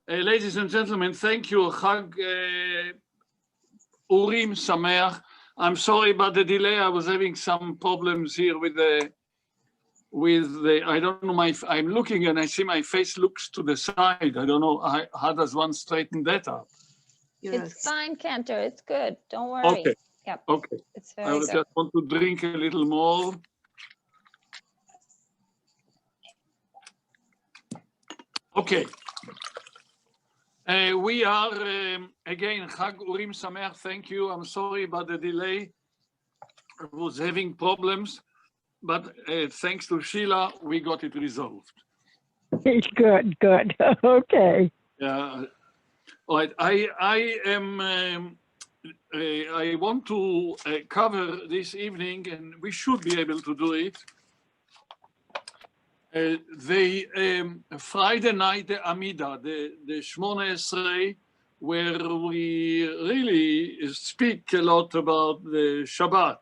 Ladies and gentlemen, thank you. Chag Urim Sameach. I'm sorry about the delay. I was having some problems here with the. I don't know. I'm looking and I see my face looks to the side. I don't know how does one straighten that up. It's fine, Cantor. It's good. Don't worry. Okay. Yep. Okay. It's very I good. just want to drink a little more. Okay. We are, again, Chag Urim Sameach, thank you. I'm sorry about the delay. I was having problems, but thanks to Sheila, we got it resolved. Good, good. Okay. All right, I want to cover this evening, and we should be able to do it, the Friday night, the Amida, the Shmona Esrei, where we really speak a lot about the Shabbat.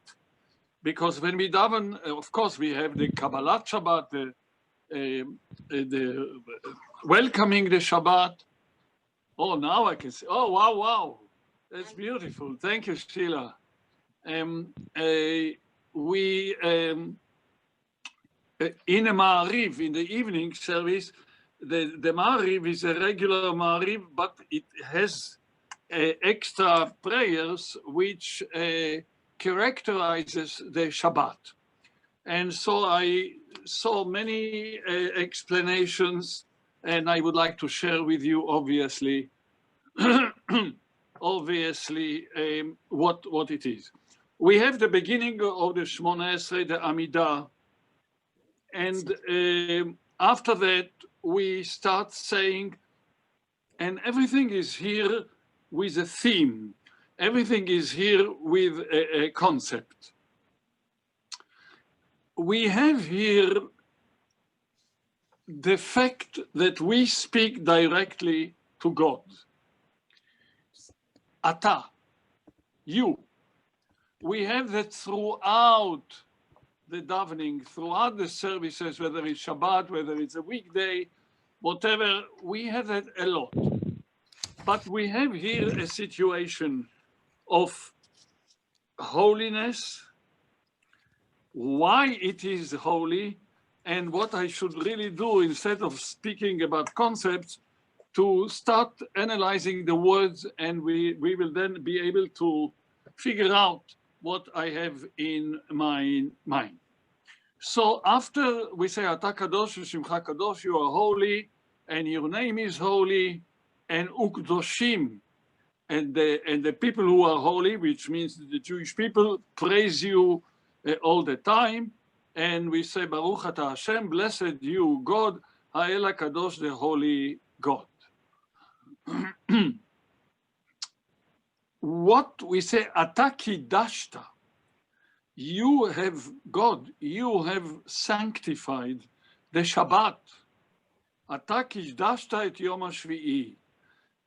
Because when we daven, of course, we have the Kabbalat Shabbat, the welcoming the Shabbat. Oh, now I can see. Oh, wow, wow. That's beautiful. Thank you, Sheila. In a Ma'ariv, in the evening service, the Ma'ariv is a regular Ma'ariv, but it has extra prayers which characterizes the Shabbat. And so I saw many explanations, and I would like to share with you, obviously, what it is. We have the beginning of the Shmona Esrei, the Amidah, and after that, we start saying, and everything is here with a theme. Everything is here with a concept. We have here the fact that we speak directly to God. Ata, you. We have that throughout the davening, throughout the services, whether it's Shabbat, whether it's a weekday, whatever, we have that a lot. But we have here a situation of holiness, why it is holy, and what I should really do instead of speaking about concepts, to start analyzing the words, and we will then be able to figure out what I have in my mind. So after we say, Ata Kadosh Shimcha Kadosh, you are holy, and your name is holy, and Ukdoshim, and the people who are holy, which means the Jewish people, praise you all the time. And we say, Baruch Ata Hashem, blessed you, God, Ha'el HaKadosh, the holy God. What we say, Ata Kiddashta, you have, God, you have sanctified the Shabbat. Ata Kiddashta et Yom HaShvi'i.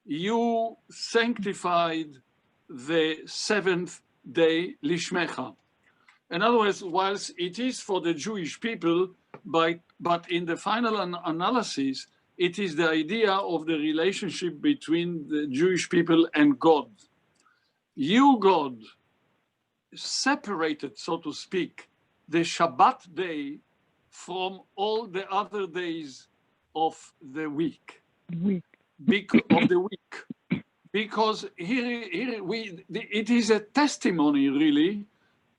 You sanctified the seventh day, Lishmecha. In other words, whilst it is for the Jewish people, but in the final analysis, it is the idea of the relationship between the Jewish people and God. You, God, separated, so to speak, the Shabbat day from all the other days of the week. Because here it is a testimony, really,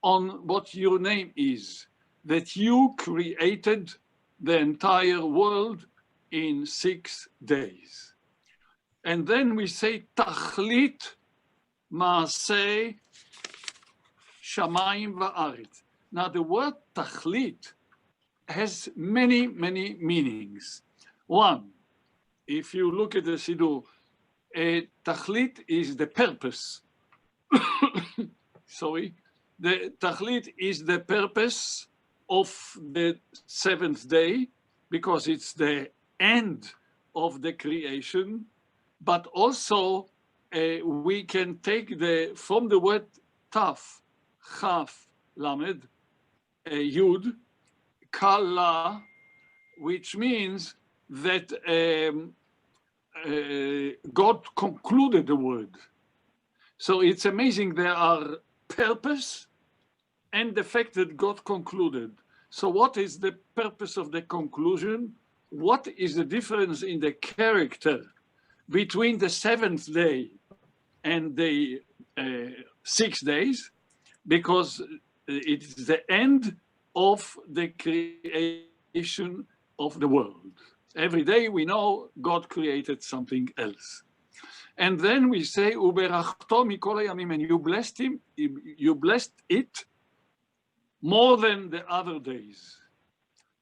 on what your name is, that you created the entire world in 6 days. And then we say, Tachlit Maaseh Shamayim Va'aretz. Now the word Tachlit has many, many meanings. One, if you look at the Siddur, Tachlit is the purpose. Sorry. The Tachlit is the purpose of the seventh day, because it's the end of the creation, but also we can take from the word Taf, Chaf, Lamed, Yud, Kala, which means that God concluded the word. So it's amazing. There are purpose and the fact that God concluded. So what is the purpose of the conclusion? What is the difference in the character between the seventh day and the 6 days? Because it's the end of the creation of the world. Every day we know God created something else. And then we say, Uberachto mikol hayamim, and you blessed him, you blessed it more than the other days.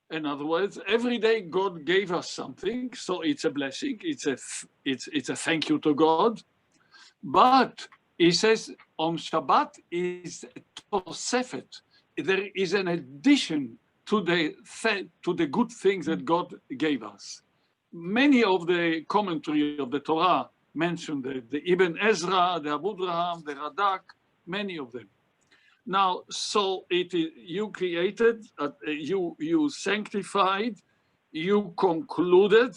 In other words, every day God gave us something, so it's a blessing, it's a thank you to God. But he says on Shabbat is tosefet. There is an addition to the good things that God gave us. Many of the commentary of the Torah mentioned the Ibn Ezra, the Abudraham, the Radak, many of them. Now, so it is, you created, you sanctified, you concluded,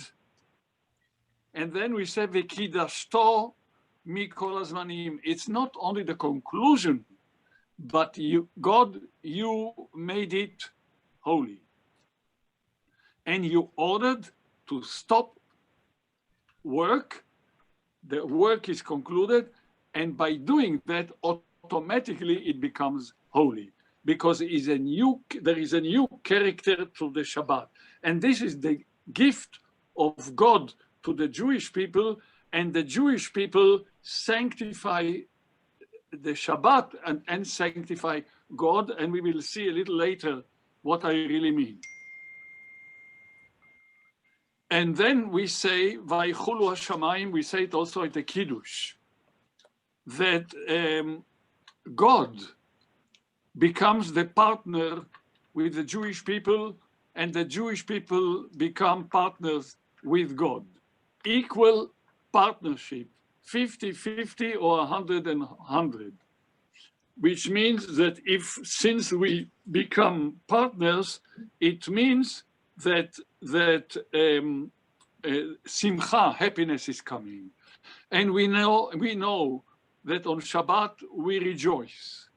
and then we say v'kidashto mikol hazmanim. It's not only the conclusion, but God, you made it holy, and you ordered to stop work. The work is concluded, and by doing that, automatically it becomes holy, because there is a new character to the Shabbat. And this is the gift of God to the Jewish people, and the Jewish people sanctify the Shabbat and sanctify God, and we will see a little later what I really mean. And then we say, Vaychulu Hashamayim, we say it also at the Kiddush, that God becomes the partner with the Jewish people, and the Jewish people become partners with God. Equal partnership, 50-50 or 100-100, which means that since we become partners, it means that simcha, happiness is coming. And we know that on Shabbat we rejoice.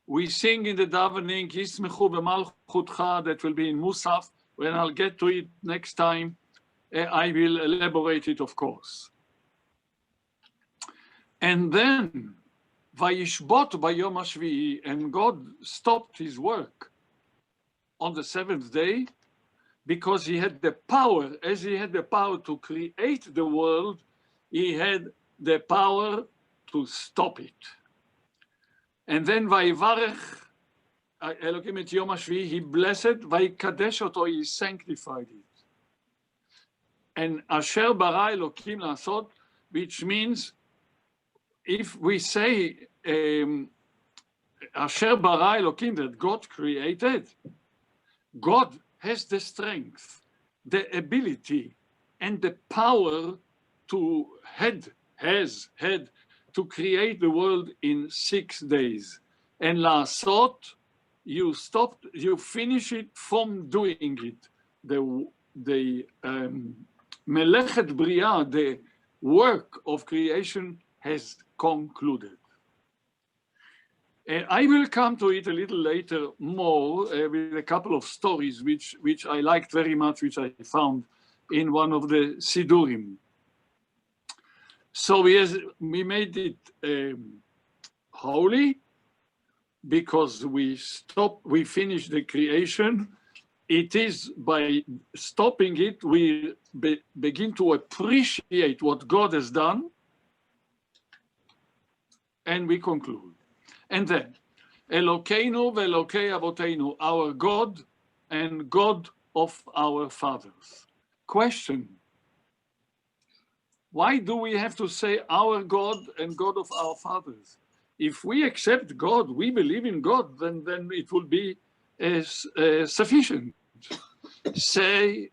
We sing in the davening, Yismechu b'malchutcha, that will be in Musaf. When I'll get to it next time, I will elaborate it, of course. And then, Vayishbot bayom hashvi'i, and God stopped his work on the seventh day, because he had the power, as he had the power to create the world, he had the power to stop it. And then Vayivarech Elokim et Yom HaShvi, he blessed, Vayikadesh oto, he sanctified it. And Asher bara Elokim lasot, which means, if we say Asher bara Elokim, that God created, God has the strength, the ability, and the power to to create the world in 6 days. And lasot, you finish it from doing it. The melechet bria, the work of creation, has concluded. I will come to it a little later more with a couple of stories which I liked very much, which I found in one of the Sidurim. So we made it holy because we finished the creation. It is by stopping it, we begin to appreciate what God has done, and we conclude. And then, Elokeinu ve'Elokei Avoteinu, our God and God of our fathers. Question: why do we have to say our God and God of our fathers? If we accept God, we believe in God, then it will be sufficient. Say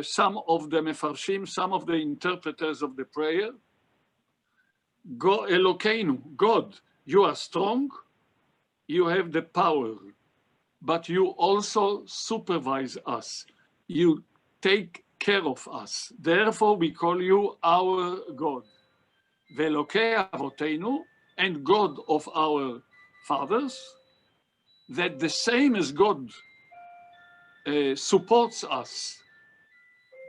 some of the mefarshim, some of the interpreters of the prayer, Elokeinu, God, you are strong, you have the power, but you also supervise us. You take care of us. Therefore, we call you our God. Velokei Avotenu, and God of our fathers, that the same as God supports us,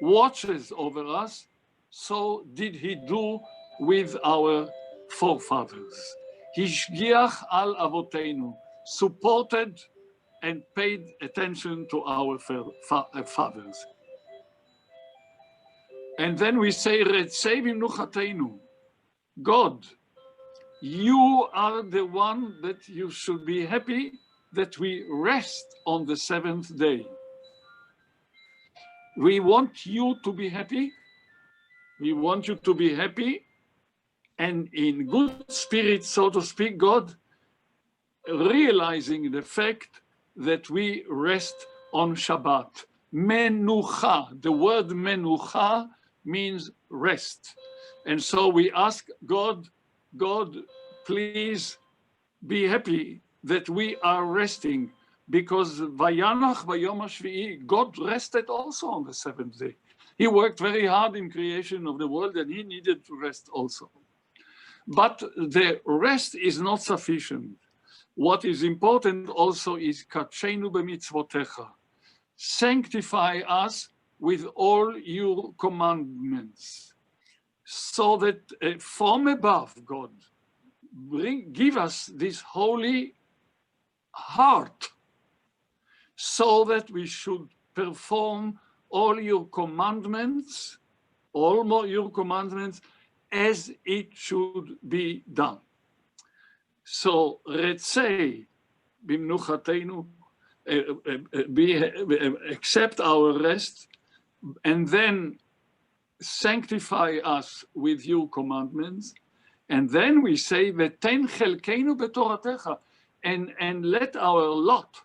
watches over us, so did he do with our forefathers. Hishgiach al Avotenu, supported and paid attention to our fathers. And then we say, Retzei b'mnuchatenu, God, you are the one that you should be happy that we rest on the seventh day. We want you to be happy. We want you to be happy and in good spirit, so to speak, God, realizing the fact that we rest on Shabbat. Menucha, the word menucha means rest. And so we ask God, God, please be happy that we are resting, because Vayanach Vayom HaShvi'i, God rested also on the seventh day. He worked very hard in creation of the world and he needed to rest also. But the rest is not sufficient. What is important also is Kachenu b'mitzvotecha. Sanctify us with all your commandments, so that from above, God, give us this holy heart, so that we should perform all your commandments, as it should be done. So, Retzei b'mnuchatenu, accept our rest, and then sanctify us with your commandments. And then we say, V'ten chelkeinu b'toratecha, and let our lot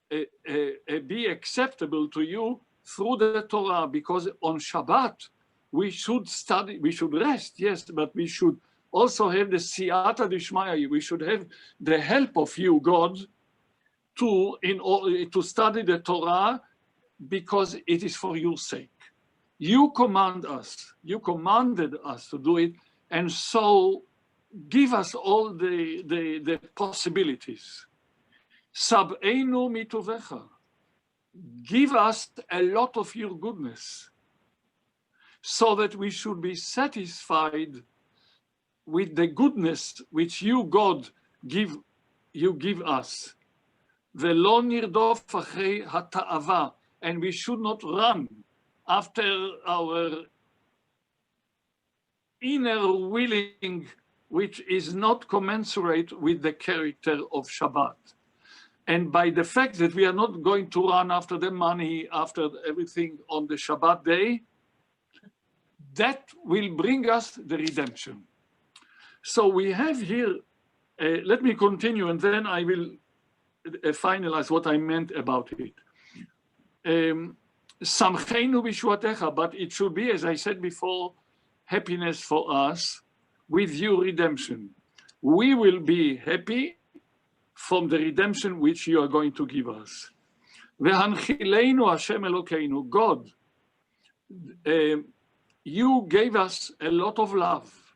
be acceptable to you through the Torah, because on Shabbat we should study, we should rest, yes, but we should also have the siyata d'shmaya. We should have the help of you, God, in order to study the Torah, because it is for your sake. You command us, you commanded us to do it, and so give us all the possibilities. Sab'einu mitovecha, give us a lot of your goodness, so that we should be satisfied with the goodness which you, God, give us. Velo nirdof achrei hata'ava, and we should not run after our inner willing, which is not commensurate with the character of Shabbat. And by the fact that we are not going to run after the money, after everything on the Shabbat day, that will bring us the redemption. So we have here, let me continue, and then I will finalize what I meant about it. Samcheinu b'shuatecha, but it should be, as I said before, happiness for us with your redemption. We will be happy from the redemption which you are going to give us. V'hanchileinu Hashem Elokeinu, God, you gave us a lot of love.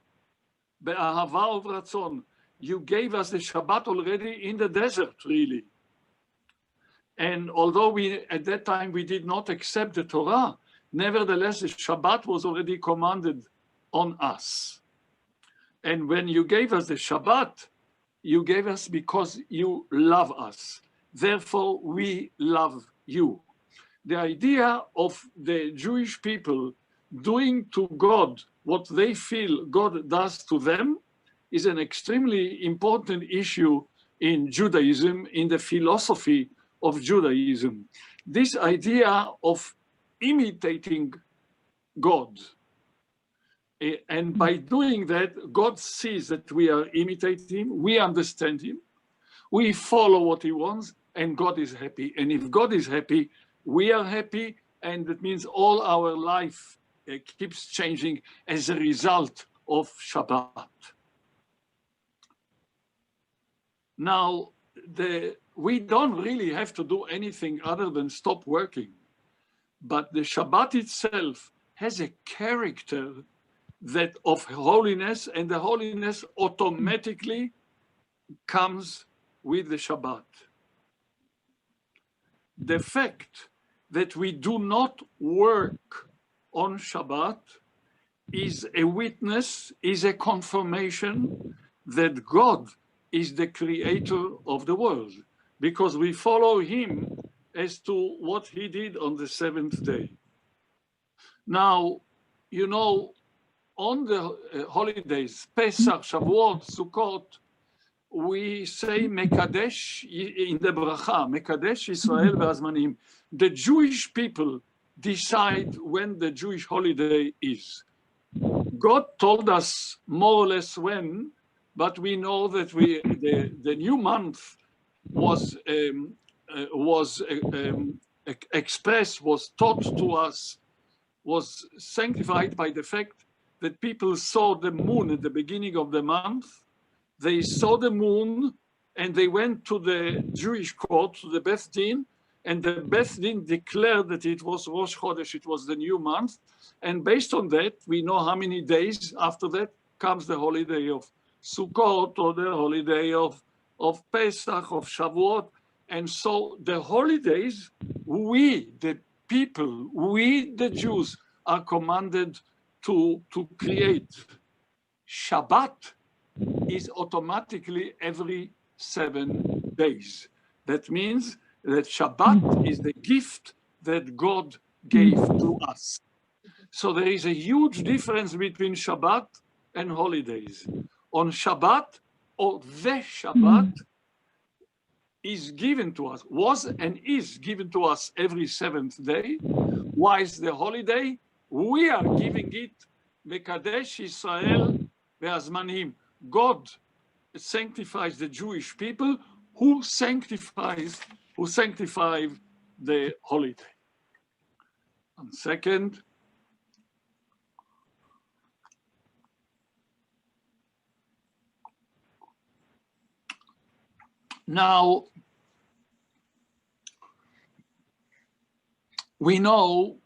Be'ahava uvratzon, you gave us the Shabbat already in the desert, really. And although at that time we did not accept the Torah, nevertheless the Shabbat was already commanded on us. And when you gave us the Shabbat, you gave us because you love us. Therefore, we love you. The idea of the Jewish people doing to God what they feel God does to them is an extremely important issue in Judaism, in the philosophy of Judaism. This idea of imitating God. And by doing that, God sees that we are imitating him, we understand him, we follow what he wants, and God is happy. And if God is happy, we are happy, and that means all our life keeps changing as a result of Shabbat. Now, we don't really have to do anything other than stop working. but the Shabbat itself has a character that of holiness, and the holiness automatically comes with the Shabbat. The fact that we do not work on Shabbat is a witness, is a confirmation that God is the creator of the world, because we follow him as to what he did on the seventh day. Now, you know, on the holidays, Pesach, Shavuot, Sukkot, we say Mekadesh in the bracha, Mekadesh Israel ve'azmanim. The Jewish people decide when the Jewish holiday is. God told us more or less when, but we know that the new month was expressed, was taught to us, was sanctified by the fact that people saw the moon at the beginning of the month. They saw the moon and they went to the Jewish court, to the Beth Din, and the Beth Din declared that it was Rosh Chodesh, it was the new month. And based on that, we know how many days after that comes the holiday of Sukkot or the holiday of Pesach, of Shavuot. And so the holidays, we, the people, we, the Jews, are commanded to create. Shabbat is automatically every 7 days. That means that Shabbat is the gift that God gave to us. So there is a huge difference between Shabbat and holidays. On Shabbat, or the Shabbat, is given to us, was and is given to us every 7th day. Why is the holiday? We are giving it Mekadesh Israel ve'azmanim. God sanctifies the Jewish people who sanctify the holiday. And second, now we know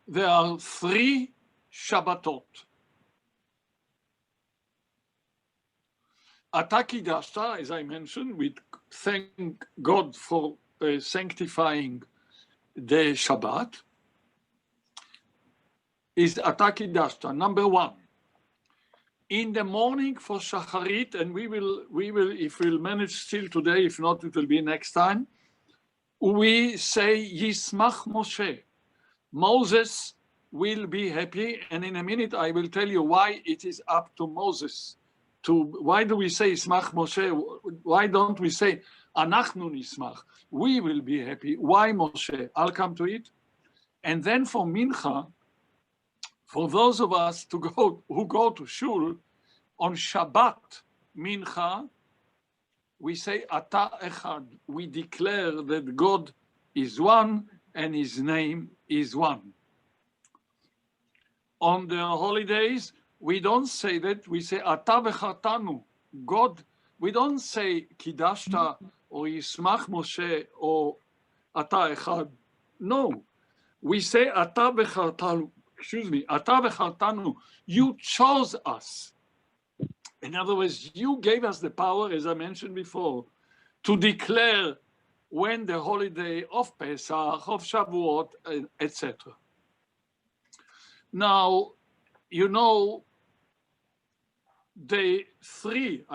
there are 3 Shabbatot. Ata Kidashta, as I mentioned, we thank God for sanctifying the Shabbat, is Ata Kidashta, number 1. In the morning for Shacharit, and we will, if we'll manage still today, if not, it will be next time, we say Yismach Moshe. Moses will be happy, and in a minute I will tell you why it is up to Moses. Why do we say Yismach Moshe? Why don't we say Anachnu Nismach? We will be happy. Why Moshe? I'll come to it. And then for Mincha, for those of us who go to Shul, on Shabbat Mincha, we say Ata Echad. We declare that God is one and his name is one. On the holidays, we don't say that, we say Ata v'chatanu, God. We don't say Kidashta or Yismach Moshe or Ata Echad. No, we say Ata v'chatanu, Ata v'chatanu, you chose us. In other words, you gave us the power, as I mentioned before, to declare when the holiday of Pesach, of Shavuot, etc. Now, you know, the 3,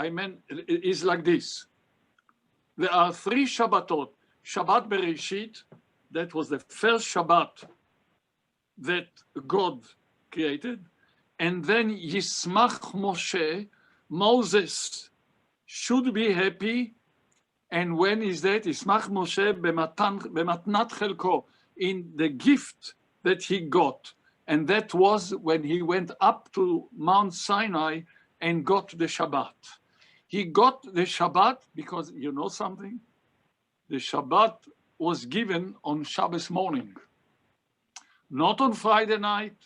is like this. There are 3 Shabbatot. Shabbat Bereshit, that was the first Shabbat that God created. And then Yismach Moshe, Moses should be happy. And when is that? Yismach Moshe b'matnat chelko, in the gift that he got. And that was when he went up to Mount Sinai and got the Shabbat. He got the Shabbat because, you know something? The Shabbat was given on Shabbos morning. Not on Friday night,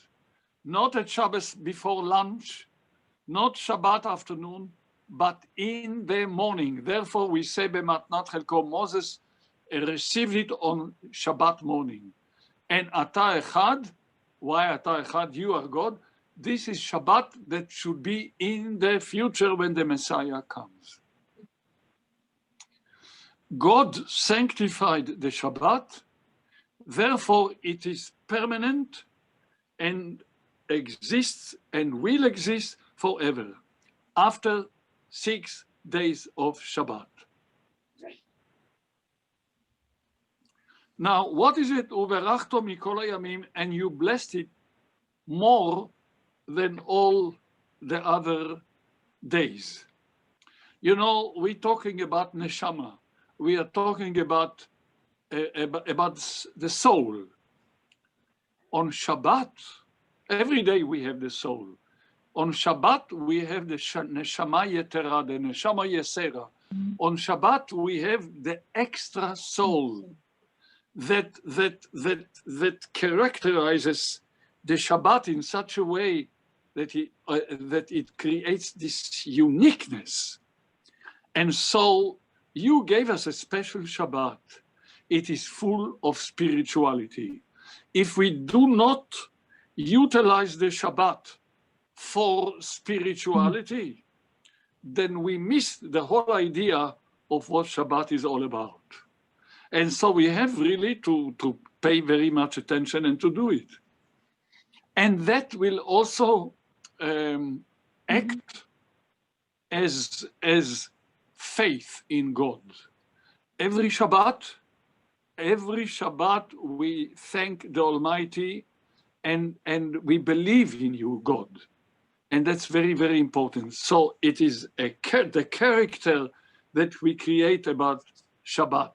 not at Shabbos before lunch, not Shabbat afternoon, but in the morning. Therefore, we say, B'matnat chelko, Moses received it on Shabbat morning. And Ata Echad, why Ata Echad, you are God, this is Shabbat that should be in the future when the Messiah comes. God sanctified the Shabbat, therefore it is permanent and exists and will exist forever after 6 days of Shabbat. Now, what is it? Uberachto mikol hayamim, and you blessed it more than all the other days. You know, we're talking about neshama. We are talking about the soul. On Shabbat, every day we have the soul. On Shabbat, we have the neshama yetera, the neshama yesera. On Shabbat, we have the extra soul that characterizes the Shabbat in such a way that it creates this uniqueness. And so you gave us a special Shabbat. It is full of spirituality. If we do not utilize the Shabbat for spirituality, then we miss the whole idea of what Shabbat is all about. And so we have really to pay very much attention and to do it. And that will also act as faith in God. Every Shabbat we thank the Almighty and we believe in you, God. And that's very, very important. So it is the character that we create about Shabbat.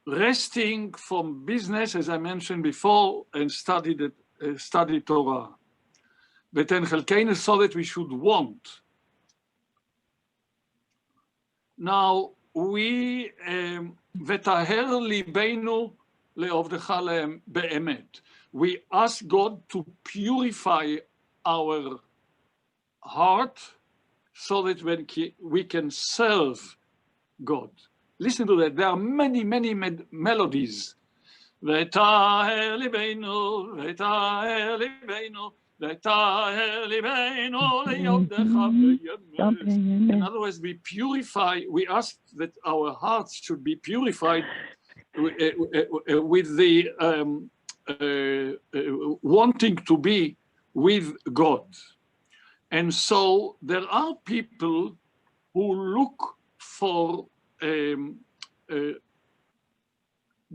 Resting from business, as I mentioned before, and study Torah. V'ten chelkeinu, so that we should want. Now, we v'taher libeinu le'ovdecha be'emet. We ask God to purify our heart so that we can serve God. Listen to that. There are many, many melodies. V'taher libeinu, v'taher libeinu, v'taher libeinu le'ovdecha be'emet. In other words, we purify, we ask that our hearts should be purified with the wanting to be with God. And so there are people who look for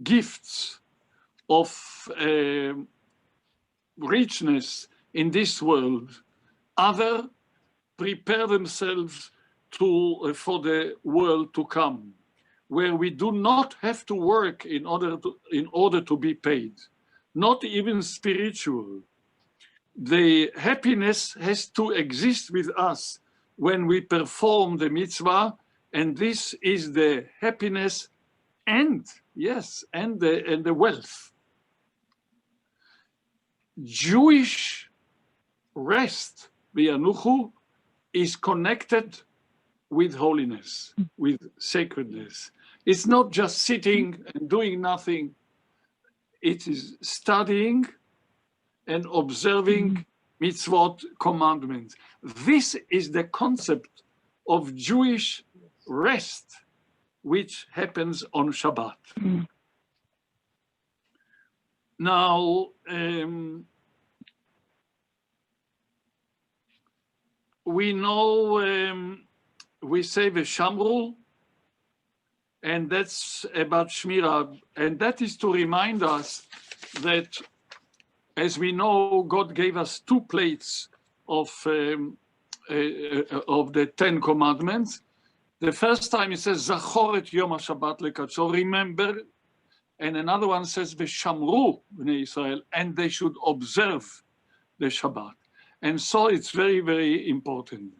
gifts of richness in this world. Others prepare themselves for the world to come, where we do not have to work in order to be paid, not even spiritual. The happiness has to exist with us when we perform the mitzvah, and this is the happiness and the wealth. Jewish rest, v'yanuchu, is connected with holiness, with sacredness. It's not just sitting and doing nothing. It is studying and observing mitzvot, commandments. This is the concept of Jewish rest, which happens on Shabbat. Now, we know we say Veshamru, and that's about Shmirah, and that is to remind us that, as we know, God gave us 2 plates of the 10 commandments. The first time it says Zachor et Yom HaShabbat lekadsho, remember, and another one says Veshamru bnei Israel, and they should observe the Shabbat. And so it's very, very important.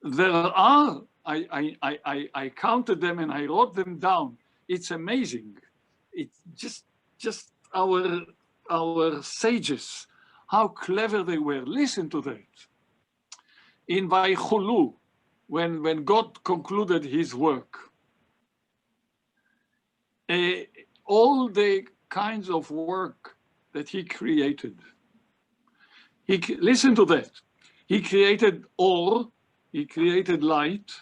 There are, I counted them and I wrote them down. It's amazing. It's just our sages, how clever they were. Listen to that. In Vaychulu, when God concluded his work, all the kinds of work that he created. Listen to that. He created Or, he created light,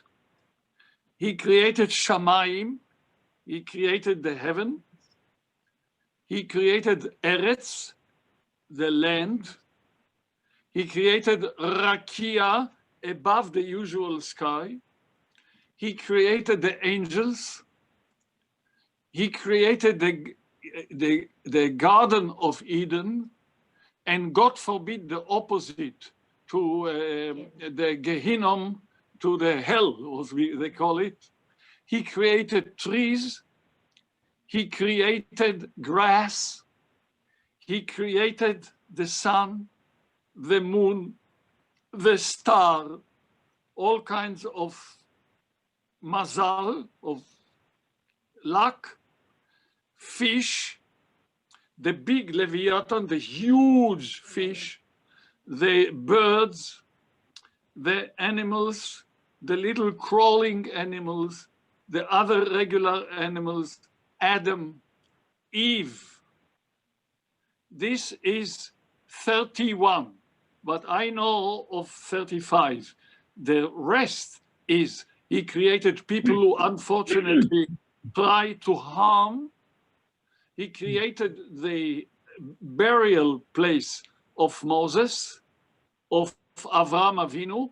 he created Shamayim, he created the heaven, he created Eretz, the land, he created Rakia, above the usual sky, he created the angels, he created the Garden of Eden, and God forbid the opposite to the Gehinnom, to the hell, as they call it. He created trees, he created grass, he created the sun, the moon, the star, all kinds of mazal, of luck, fish, the big Leviathan, the huge fish, the birds, the animals, the little crawling animals, the other regular animals, Adam, Eve. This is 31, but I know of 35. The rest is he created people who unfortunately try to harm. He created the burial place of Moses, of Avraham Avinu,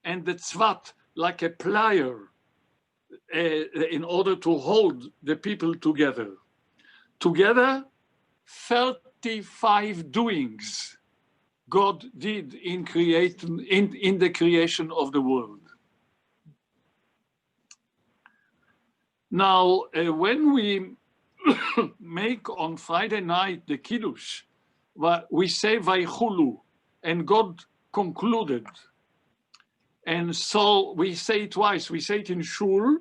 and the tzvat, like a plier, in order to hold the people together. Together, 35 doings God did in the creation of the world. Now, when we make on Friday night the Kiddush, we say Vaychulu, and God concluded. And so we say it twice. We say it in Shul,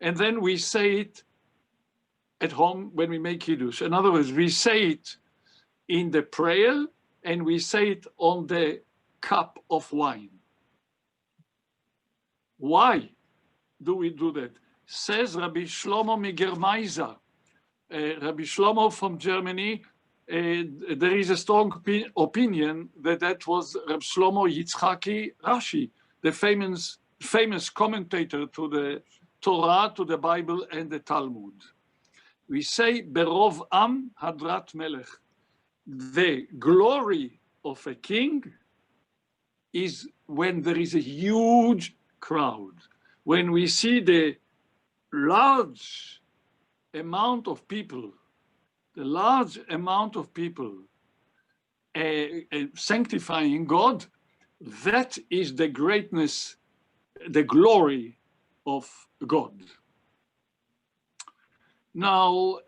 and then we say it at home when we make Kiddush. In other words, we say it in the prayer, and we say it on the cup of wine. Why do we do that? Says Rabbi Shlomo Migermaiza, Rabbi Shlomo from Germany, there is a strong opinion that that was Rabbi Shlomo Yitzchaki Rashi, the famous commentator to the Torah, to the Bible, and the Talmud. We say, Berov Am Hadrat Melech. The glory of a king is when there is a huge crowd. When we see the large amount of people, sanctifying God, that is the greatness, the glory of God. Now,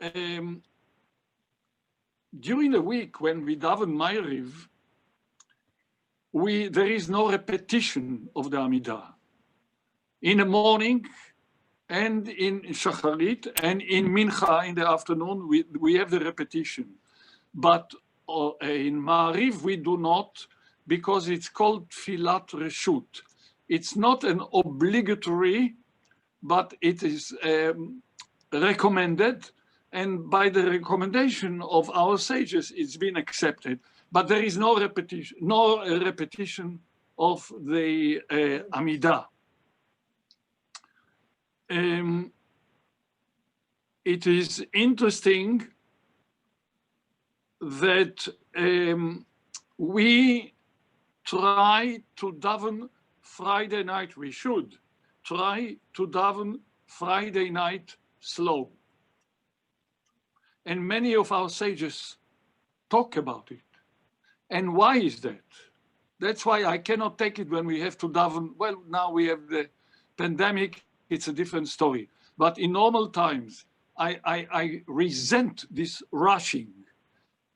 during the week when we daven Ma'ariv, there is no repetition of the Amidah. In the morning and in Shacharit and in Mincha in the afternoon, we have the repetition. But in Ma'ariv we do not, because it's called Tfilat Reshut. It's not an obligatory, but it is recommended, and by the recommendation of our sages, it's been accepted. But there is no repetition of the Amidah. It is interesting that we try to daven Friday night. We should try to daven Friday night slow. And many of our sages talk about it. And why is that? That's why I cannot take it when we have to daven. Well, now we have the pandemic, it's a different story. But in normal times, I resent this rushing.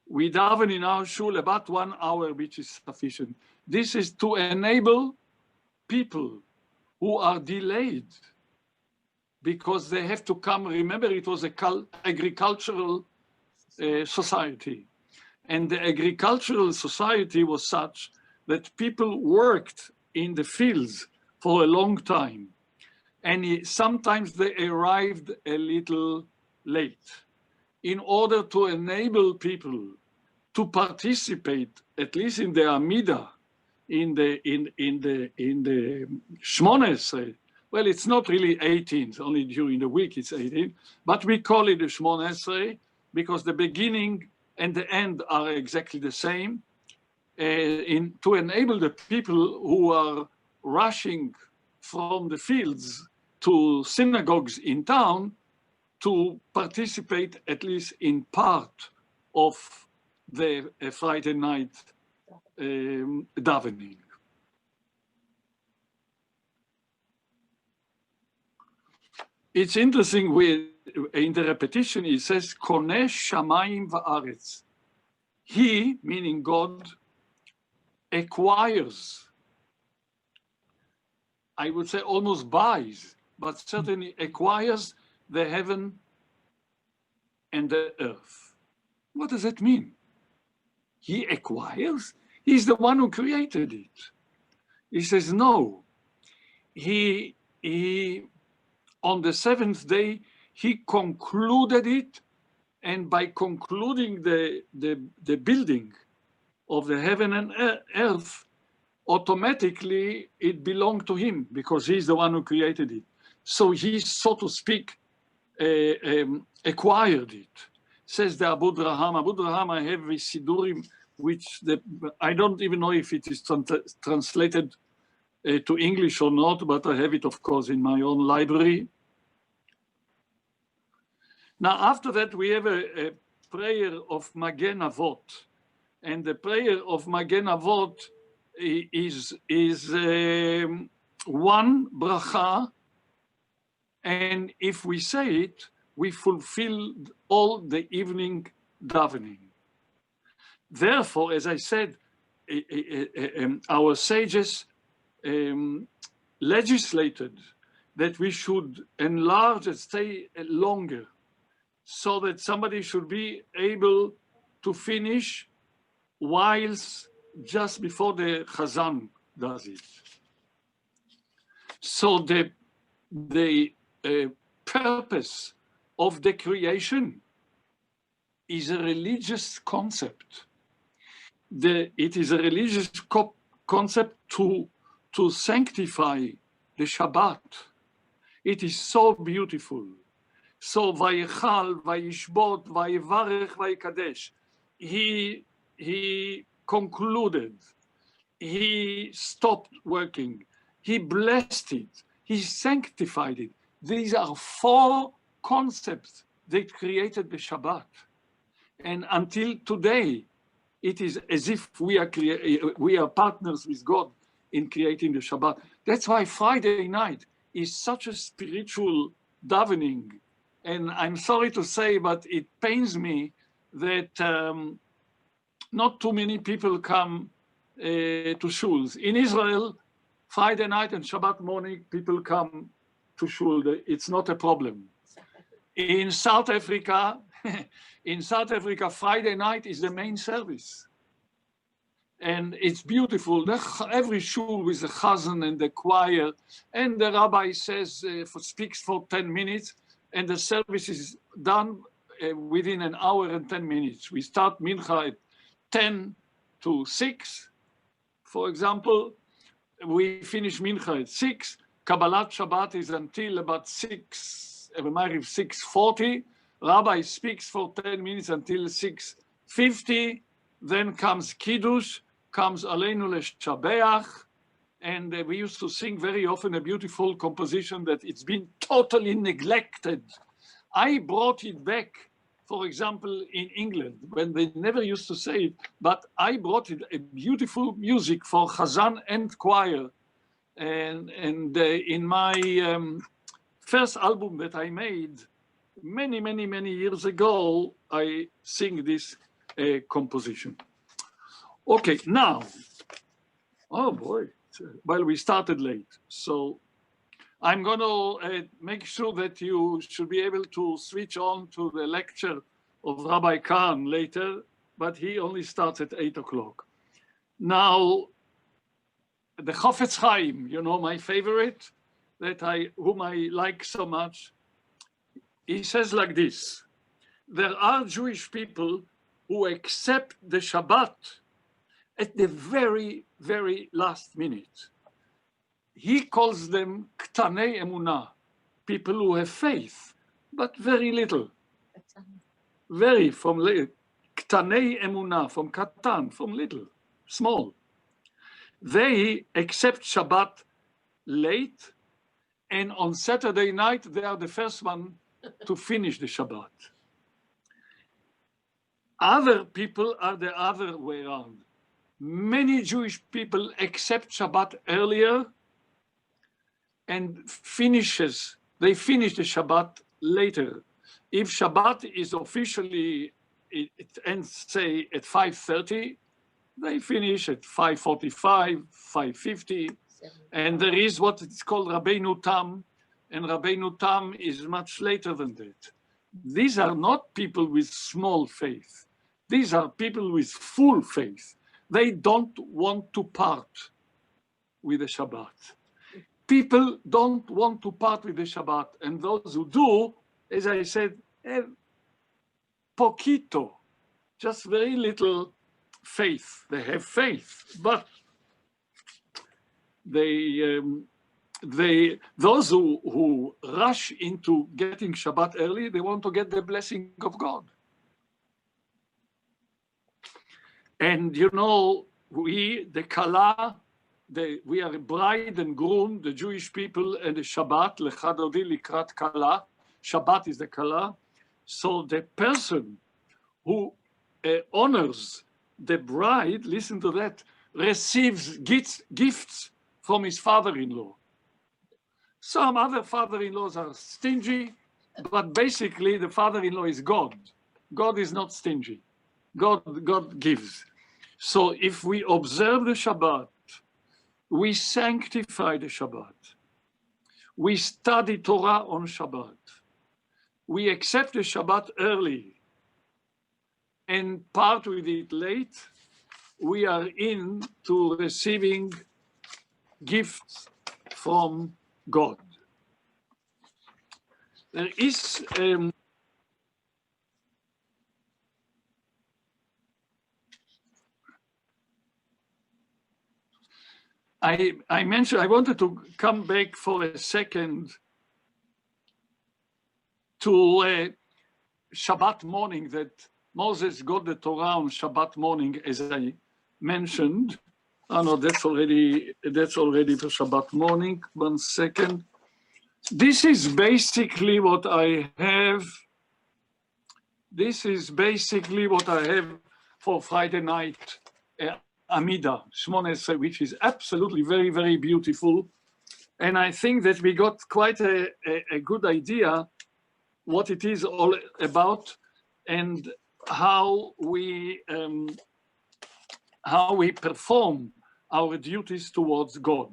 We daven in our shul about 1 hour, which is sufficient. This is to enable people who are delayed because they have to come. Remember, it was an agricultural society. And the agricultural society was such that people worked in the fields for a long time. and sometimes they arrived a little late. In order to enable people to participate, at least in the Amida, in the Shmona Esrei. Well, it's not really 18, only during the week it's 18, but we call it the Shmona Esrei because the beginning and the end are exactly the same. To enable the people who are rushing from the fields to synagogues in town to participate at least in part of the Friday night davening. It's interesting in the repetition, it says, Koneh shamayim va'aretz. He, meaning God, acquires, I would say almost buys, but certainly acquires the heaven and the earth. What does that mean? He acquires? He's the one who created it. He says, no. He on the seventh day, he concluded it, and by concluding the building of the heaven and earth, automatically it belonged to him because he's the one who created it. So he, so to speak, acquired it. Says the Abu Draham. Abu Draham, I have a Sidurim, which I don't even know if it is translated to English or not, but I have it, of course, in my own library. Now, after that, we have a prayer of Magen Avot. And the prayer of Magen Avot is one bracha, and if we say it, we fulfill all the evening davening. Therefore, as I said, our sages legislated that we should enlarge and stay longer so that somebody should be able to finish whilst just before the Chazan does it. So the purpose of the creation is a religious concept. It is a religious concept to sanctify the Shabbat. It is so beautiful. So Vayichal, Vayishbot, Vayivarech, Vayikadesh. He concluded. He stopped working. He blessed it. He sanctified it. These are four concepts that created the Shabbat. And until today, it is as if we are partners with God in creating the Shabbat. That's why Friday night is such a spiritual davening. And I'm sorry to say, but it pains me that not too many people come to shuls. In Israel, Friday night and Shabbat morning, people come to shul. It's not a problem. In South Africa, Friday night is the main service. And it's beautiful. Every shul with the chazan and the choir, and the rabbi says, speaks for 10 minutes, and the service is done within an hour and 10 minutes. We start mincha at 10 to 6, for example. We finish mincha at 6. Kabbalat Shabbat is until about 6:40. Rabbi speaks for 10 minutes until 6:50. Then comes Kiddush, comes Aleinu Leshabeach, and we used to sing very often a beautiful composition that it's been totally neglected. I brought it back, for example, in England, when they never used to say it, but I brought it a beautiful music for Chazan and choir. And in my first album that I made many years ago, I sing this composition. Okay, now, oh boy, well, we started late. So I'm going to make sure that you should be able to switch on to the lecture of Rabbi Kahn later, but he only starts at 8 o'clock. Now, the Chofetz Chaim, you know, my favorite, whom I like so much. He says like this: there are Jewish people who accept the Shabbat at the very, very last minute. He calls them Ktanei Emunah, people who have faith, but very little. Very from Ktanei Emunah, from Katan, from little, small. They accept Shabbat late, and on Saturday night, they are the first one to finish the Shabbat. Other people are the other way around. Many Jewish people accept Shabbat earlier and they finish the Shabbat later. If Shabbat is officially, it ends, say, at 5:30, they finish at 5:45, 5:50, and there is what is called Rabbeinu Tam, and Rabbeinu Tam is much later than that. These are not people with small faith. These are people with full faith. They don't want to part with the Shabbat. People don't want to part with the Shabbat, and those who do, as I said, have poquito, just very little faith. They have faith, but those who rush into getting Shabbat early, they want to get the blessing of God. And you know, we, the Kala, we are bride and groom, the Jewish people, and the Shabbat, Lecha Dodi Likrat Kala. Shabbat is the Kala. So the person who honors the bride, listen to that, receives gifts from his father-in-law. Some other father-in-laws are stingy, but basically the father-in-law is God. God is not stingy. God gives. So if we observe the Shabbat, we sanctify the Shabbat, we study Torah on Shabbat, we accept the Shabbat early and part with it late, we are into receiving gifts from God. There is I mentioned, I wanted to come back for a second to Shabbat morning, that Moses got the Torah on Shabbat morning, as I mentioned. Oh no, that's already for Shabbat morning. 1 second. This is basically what I have. This is basically what I have for Friday night. Amida, Shmoneh, which is absolutely very, very beautiful. And I think that we got quite a good idea what it is all about and how we perform our duties towards God.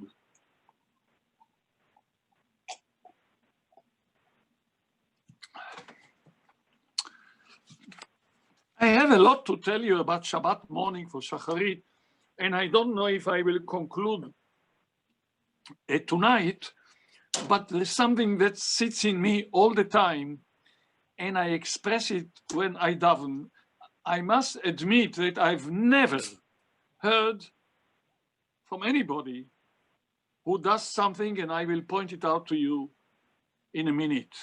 I have a lot to tell you about Shabbat morning for Shacharit, and I don't know if I will conclude tonight, but there's something that sits in me all the time, and I express it when I daven. I must admit that I've never heard from anybody who does something, and I will point it out to you in a minute.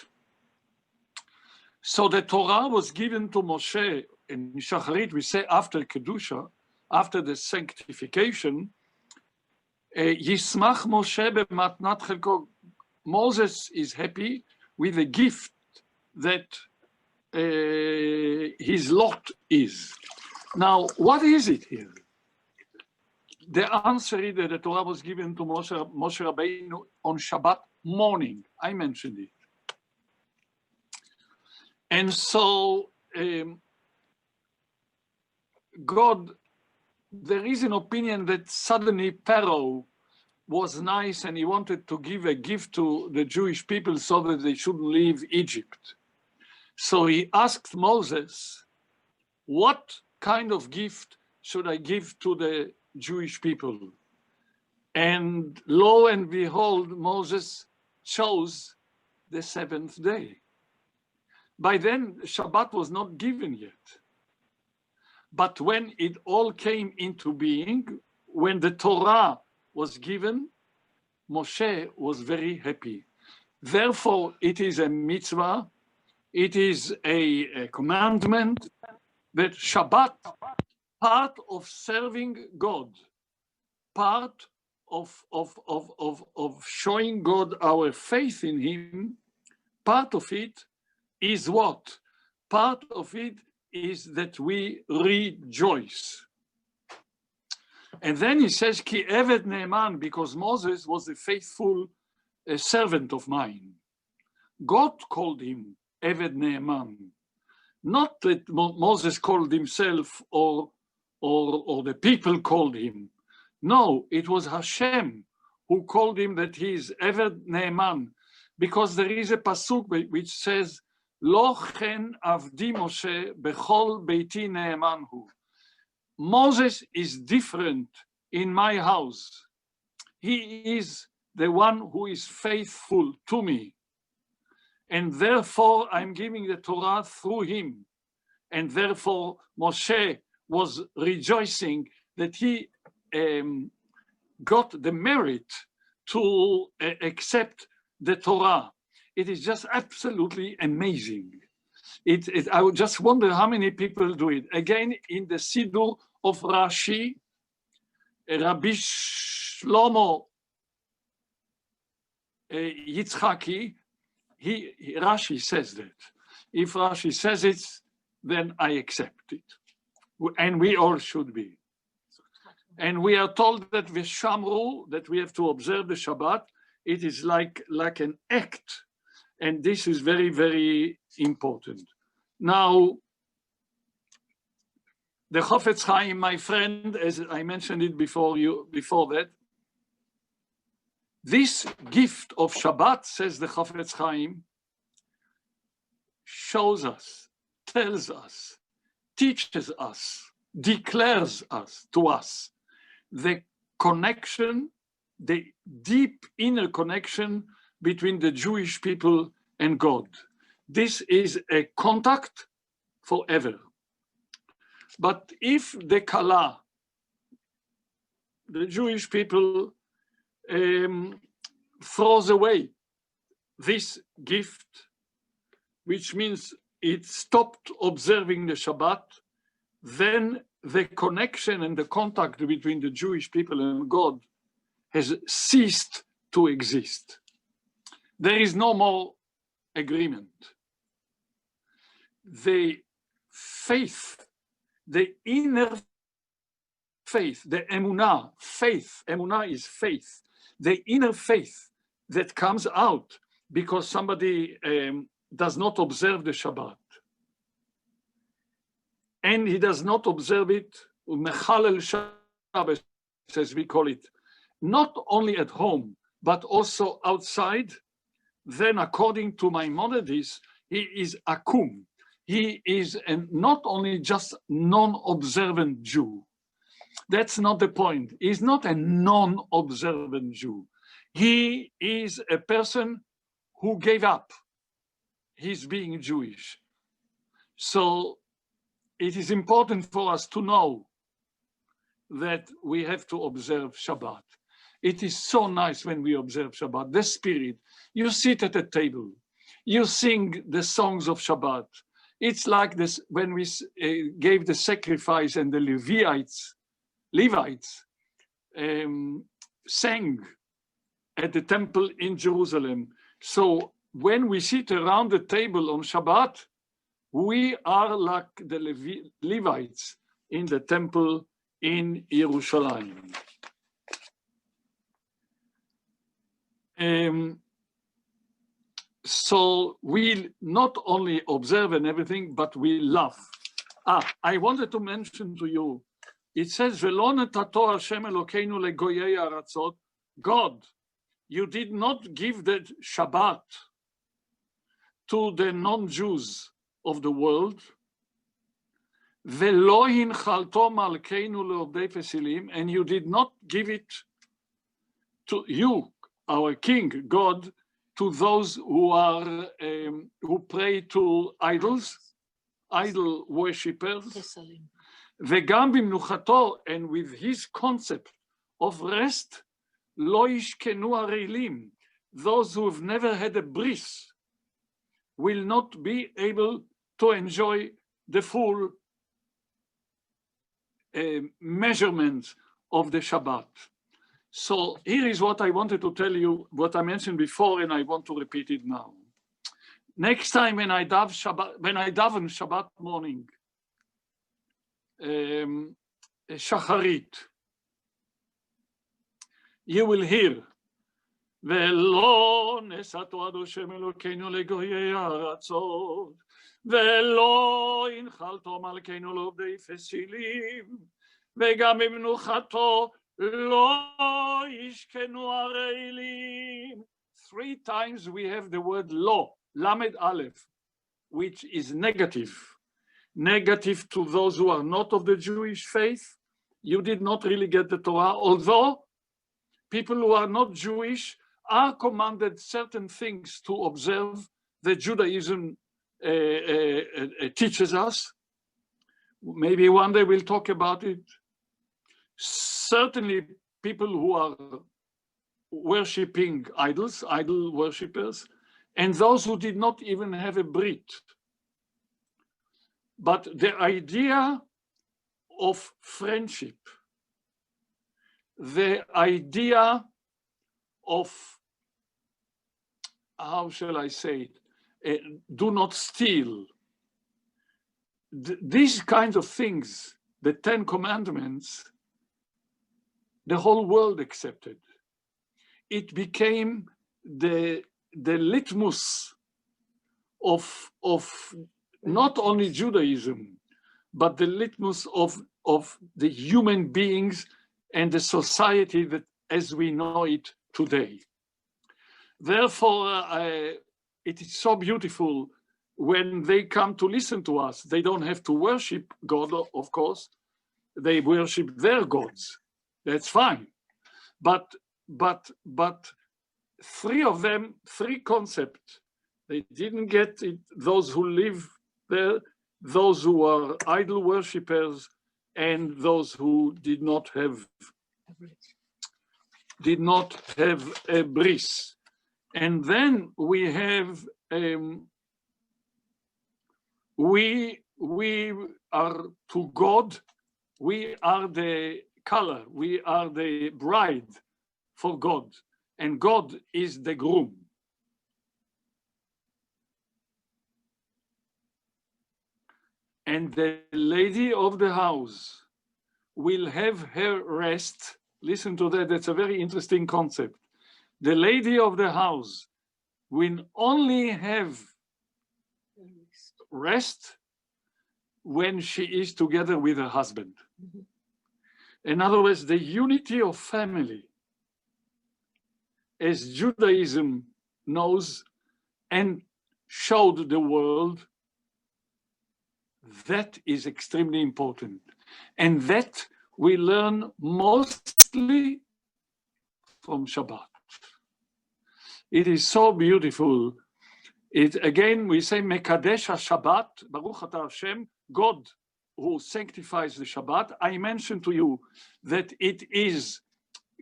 So the Torah was given to Moshe, in Shacharit we say after Kedusha, after the sanctification, Yismach Moshe b'matnat chelko. Moses is happy with the gift that his lot is. Now, what is it here? The answer is that the Torah was given to Moshe Rabbeinu on Shabbat morning. I mentioned it. And so God, there is an opinion that suddenly Pharaoh was nice and he wanted to give a gift to the Jewish people so that they shouldn't leave Egypt. So he asked Moses, what kind of gift should I give to the Jewish people? And lo and behold, Moses chose the seventh day. By then, Shabbat was not given yet. But when it all came into being, when the Torah was given, Moshe was very happy. Therefore, it is a mitzvah, it is a commandment that Shabbat, part of serving God, part of showing God our faith in him, part of it is what? Part of it is that we rejoice. And then he says, Ki Eved Ne'eman, because Moses was a faithful servant of mine. God called him Eved Ne'eman. Not that Moses called himself or the people called him. No, it was Hashem who called him that he is Eved Ne'eman, because there is a pasuk which says, Lo chen avdi Moshe bechol beiti ne'eman hu. Moses is different in my house. He is the one who is faithful to me. And therefore, I'm giving the Torah through him. And therefore, Moshe was rejoicing that he got the merit to accept the Torah. It is just absolutely amazing. I would just wonder how many people do it. Again, in the Siddur of Rashi, Rabbi Shlomo Yitzchaki, Rashi says that. If Rashi says it, then I accept it. And we all should be. And we are told that Veshamru, that we have to observe the Shabbat, it is like an act. And this is very, very important. Now, the Chofetz Chaim, my friend, as I mentioned it before that, this gift of Shabbat, says the Chofetz Chaim, shows us, tells us, teaches us, declares to us the connection, the deep inner connection between the Jewish people and God. This is a contact forever. But if the Kala, the Jewish people, throws away this gift, which means it stopped observing the Shabbat, then the connection and the contact between the Jewish people and God has ceased to exist. There is no more agreement. The faith, the inner faith, the emunah, emunah is faith, the inner faith that comes out because somebody does not observe the Shabbat. And he does not observe it, mechalel Shabbat, as we call it, not only at home, but also outside. Then according to Maimonides, he is akum. He is not only just non-observant Jew. That's not the point. He's not a non-observant Jew. He is a person who gave up his being Jewish. So it is important for us to know that we have to observe Shabbat. It is so nice when we observe Shabbat, the spirit. You sit at a table, you sing the songs of Shabbat. It's like this when we gave the sacrifice and the Levites sang at the temple in Jerusalem. So when we sit around the table on Shabbat, we are like the Levites in the temple in Jerusalem. So we not only observe and everything, but we love. I wanted to mention to you, it says, "V'lo netato Hashem Elokeinu legoyei haratzot." God, you did not give the Shabbat to the non-Jews of the world. "V'lo hinchalto malkeinu le'ovdei pesilim," and you did not give it to you, our King, God, to those who pray to idols, idol worshippers. וגם במנוחתו, and with his concept of rest, לא ישכנו הרעילים. Those who have never had a bris will not be able to enjoy the full measurement of the Shabbat. So here is what I wanted to tell you, what I mentioned before, and I want to repeat it now. Next time when I daven Shabbat morning, Shacharit, you will hear, ולא נשאתו עד השם אלוקינו לגויי הארצות, ולא הנחלתו מלכנו לעובדי פסילים, וגם במנוחתו לא ישכנו הרעילים. 3 times we have the word lo, lamed aleph, which is negative. Negative to those who are not of the Jewish faith. You did not really get the Torah, although people who are not Jewish are commanded certain things to observe that Judaism teaches us. Maybe one day we'll talk about it. Certainly people who are worshipping idols, idol worshippers, and those who did not even have a brit. But the idea of friendship, the idea of, how shall I say it, do not steal. These kinds of things, the 10 commandments, the whole world accepted. It became the litmus of not only Judaism, but the litmus of the human beings and the society that as we know it today. Therefore, it is so beautiful when they come to listen to us. They don't have to worship God, of course. They worship their gods. That's fine. But 3 of them, 3 concepts, they didn't get it. Those who live there, those who are idol worshippers, and those who did not have a bris. And then we have we are to God, we are the color, we are the bride for God, and God is the groom. And the lady of the house will have her rest. Listen to that, that's a very interesting concept. The lady of the house will only have rest when she is together with her husband. In other words, the unity of family, as Judaism knows and showed the world, that is extremely important. And that we learn mostly from Shabbat. It is so beautiful. Again, we say, Mekadesh HaShabbat, Baruch Atah Hashem, God who sanctifies the Shabbat. I mentioned to you that it is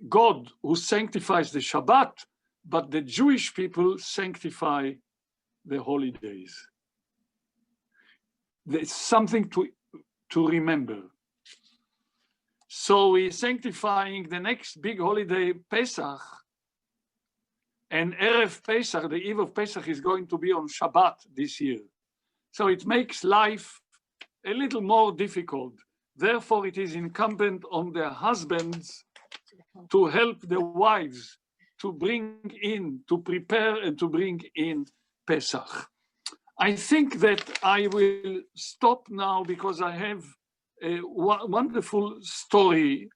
God who sanctifies the Shabbat, but the Jewish people sanctify the holy days. There's something to remember. So we're sanctifying the next big holiday, Pesach, and Erev Pesach, the eve of Pesach, is going to be on Shabbat this year. So it makes life a little more difficult. Therefore, it is incumbent on the husbands to help the wives to bring in, to prepare and to bring in Pesach. I think that I will stop now because I have a wonderful story,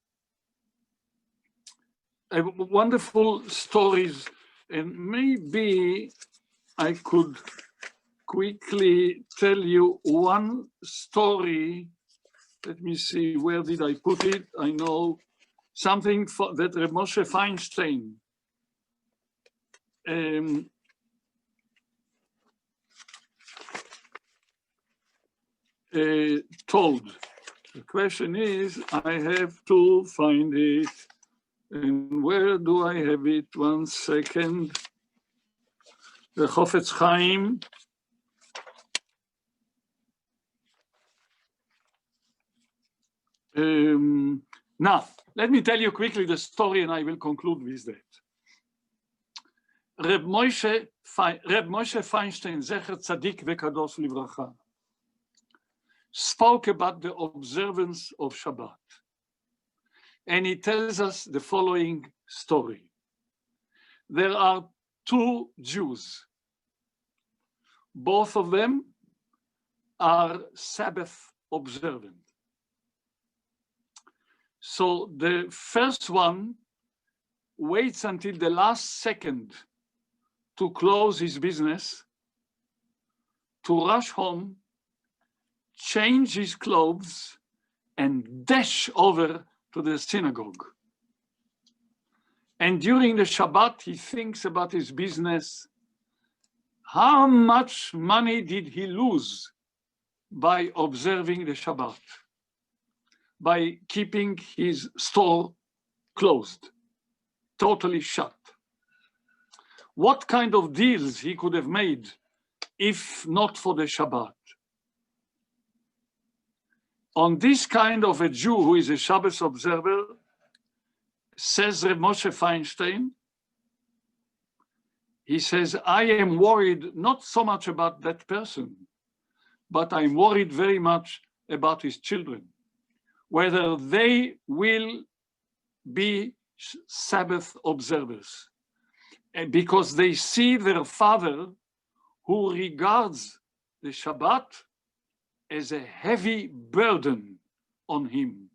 wonderful stories, and maybe I could quickly tell you one story. Let me see, where did I put it? I know something that Reb Moshe Feinstein told. The question is, I have to find it. And where do I have it? 1 second. The Chofetz Chaim. Now, let me tell you quickly the story and I will conclude with that. Reb Moshe Feinstein, Zecher Tzadik Vekadosh Livracha, spoke about the observance of Shabbat. And he tells us the following story. There are 2 Jews. Both of them are Sabbath observant. So the first one waits until the last second to close his business, to rush home, change his clothes, and dash over to the synagogue. And during the Shabbat, he thinks about his business. How much money did he lose by observing the Shabbat? By keeping his store closed, totally shut. What kind of deals he could have made if not for the Shabbat? On this kind of a Jew who is a Shabbos observer, says Reb Moshe Feinstein, he says, I am worried not so much about that person, but I'm worried very much about his children, whether they will be Sabbath observers. And because they see their father, who regards the Shabbat as a heavy burden on him,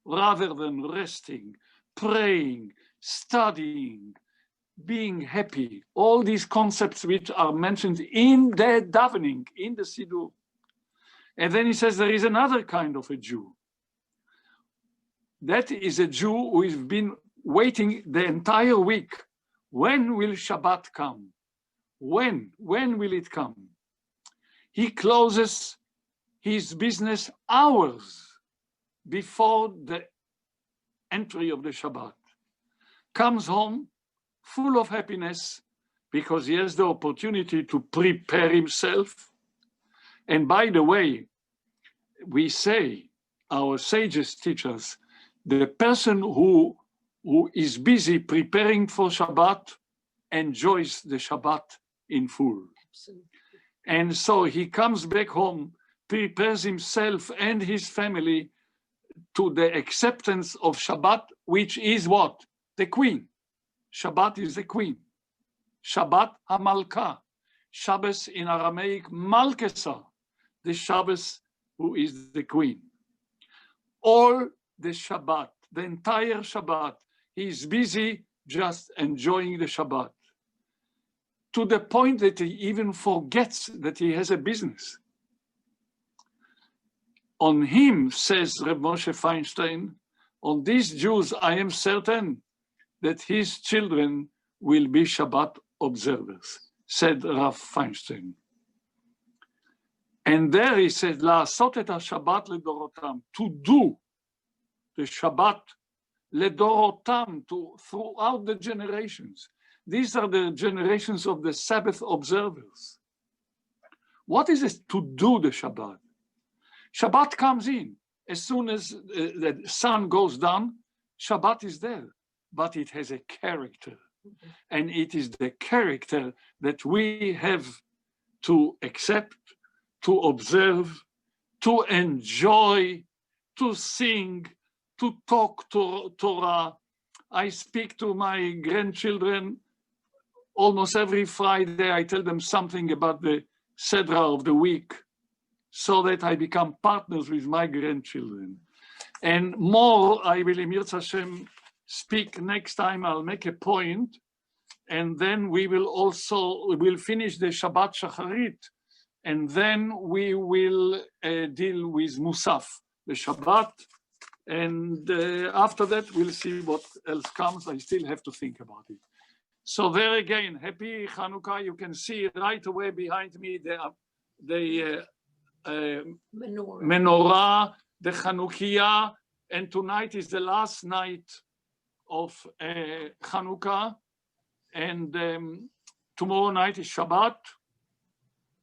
rather than resting, praying, studying, being happy, all these concepts which are mentioned in the davening, in the Siddur. And then he says there is another kind of a Jew. That is a Jew who has been waiting the entire week. When will Shabbat come? When will it come? He closes his business hours before the entry of the Shabbat. Comes home full of happiness because he has the opportunity to prepare himself. And by the way, we say, our sages teach us, the person who is busy preparing for Shabbat enjoys the Shabbat in full. Absolutely. And so he comes back home, prepares himself and his family to the acceptance of Shabbat, which is what? The queen. Shabbat is the queen. Shabbat HaMalka. Shabbos in Aramaic, Malkesa. The Shabbos who is the queen. All the Shabbat, the entire Shabbat, he is busy just enjoying the Shabbat. To the point that he even forgets that he has a business. On him, says Reb Moshe Feinstein, on these Jews, I am certain that his children will be Shabbat observers, said Rav Feinstein. And there he said, לעשות את השבת לדורותם, to do the Shabbat לדורותם, throughout the generations. These are the generations of the Sabbath observers. What is it to do the Shabbat? Shabbat comes in. As soon as the sun goes down, Shabbat is there, but it has a character. And it is the character that we have to accept, to observe, to enjoy, to sing, to talk to Torah. I speak to my grandchildren almost every Friday. I tell them something about the Sedra of the week so that I become partners with my grandchildren. And more, I will, in Yirtzeh Hashem, speak next time. I'll make a point, and then we will finish the Shabbat Shacharit, and then we will deal with Musaf, the Shabbat, and after that we'll see what else comes. I still have to think about it. So there again, happy Chanukah. You can see right away behind me the menorah, the Chanukiah, and tonight is the last night of Hanukkah, and tomorrow night is Shabbat.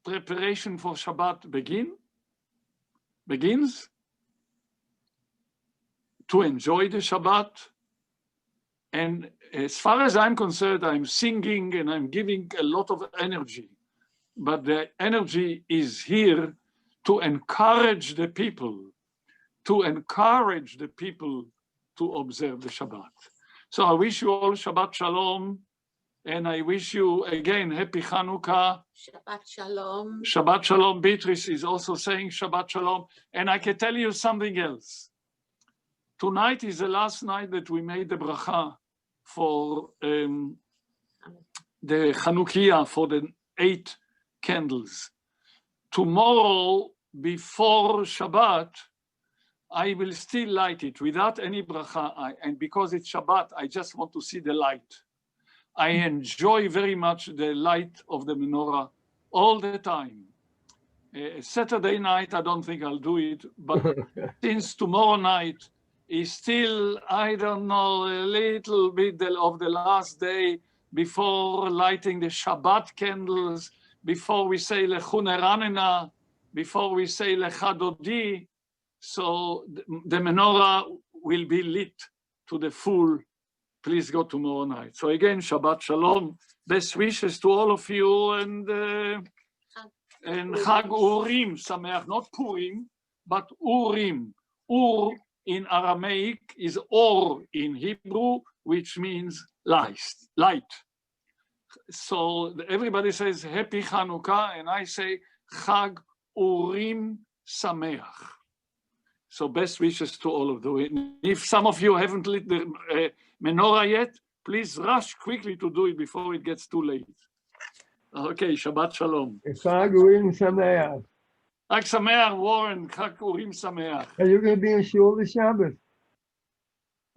Preparation for Shabbat begins. To enjoy the Shabbat. And as far as I'm concerned, I'm singing and I'm giving a lot of energy. But the energy is here to encourage the people, to observe the Shabbat. So I wish you all Shabbat Shalom. And I wish you again happy Hanukkah. Shabbat Shalom. Shabbat Shalom. Beatrice is also saying Shabbat Shalom. And I can tell you something else. Tonight is the last night that we made the bracha for the Chanukiah, for the 8 candles. Tomorrow, before Shabbat, I will still light it without any bracha. And because it's Shabbat, I just want to see the light. I enjoy very much the light of the menorah all the time. Saturday night, I don't think I'll do it, but since tomorrow night is still, I don't know, a little bit of the last day before lighting the Shabbat candles, before we say Lechu Neranena, before we say Lecha Dodi, so the menorah will be lit to the full. Please go tomorrow night. So again, Shabbat Shalom. Best wishes to all of you, and Chag Urim Sameach, not Purim, but Urim. Ur in Aramaic is Or in Hebrew, which means light. So everybody says Happy Hanukkah, and I say Chag Urim Sameach. So best wishes to all of you. If some of you haven't lit the menorah yet, please rush quickly to do it before it gets too late. Okay, Shabbat Shalom. Chag Urim Sameach. Chag Sameach, Warren. Chag Urim Sameach. Are you going to be in shul this Shabbat?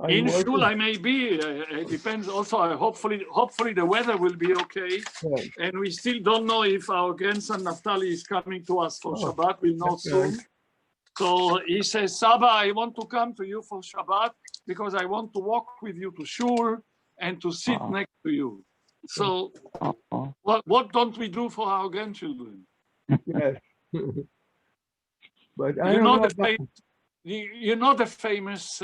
In shul I may be. It depends also. Hopefully the weather will be okay. Right. And we still don't know if our grandson Naftali is coming to us for Shabbat. We'll know soon. Right. So he says, Saba, I want to come to you for Shabbat because I want to walk with you to shul and to sit next to you. So what don't we do for our grandchildren? Yes. But I You don't know the famous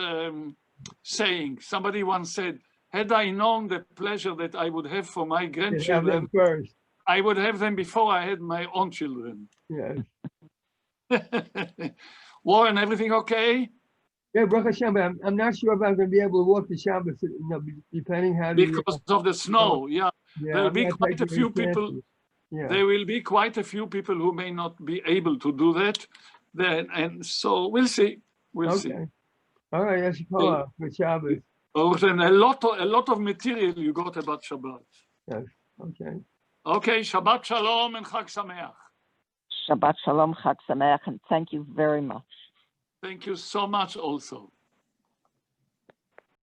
saying. Somebody once said, had I known the pleasure that I would have for my grandchildren, first. I would have them before I had my own children. Yes. Warren, everything okay? Yeah, Baruch Hashem, but I'm not sure if I'm going to be able to walk the Shabbat, depending how the... Because of the snow, yeah. There'll be quite a few people. Yeah. There will be quite a few people who may not be able to do that. Then, and so we'll see. We'll see. All right, that's for Shabbat. Oh, and a lot of material you got about Shabbat. Yes. Okay. Okay, Shabbat Shalom and Chag Sameach. Shabbat Shalom, Chag Sameach, and thank you very much. Thank you so much also.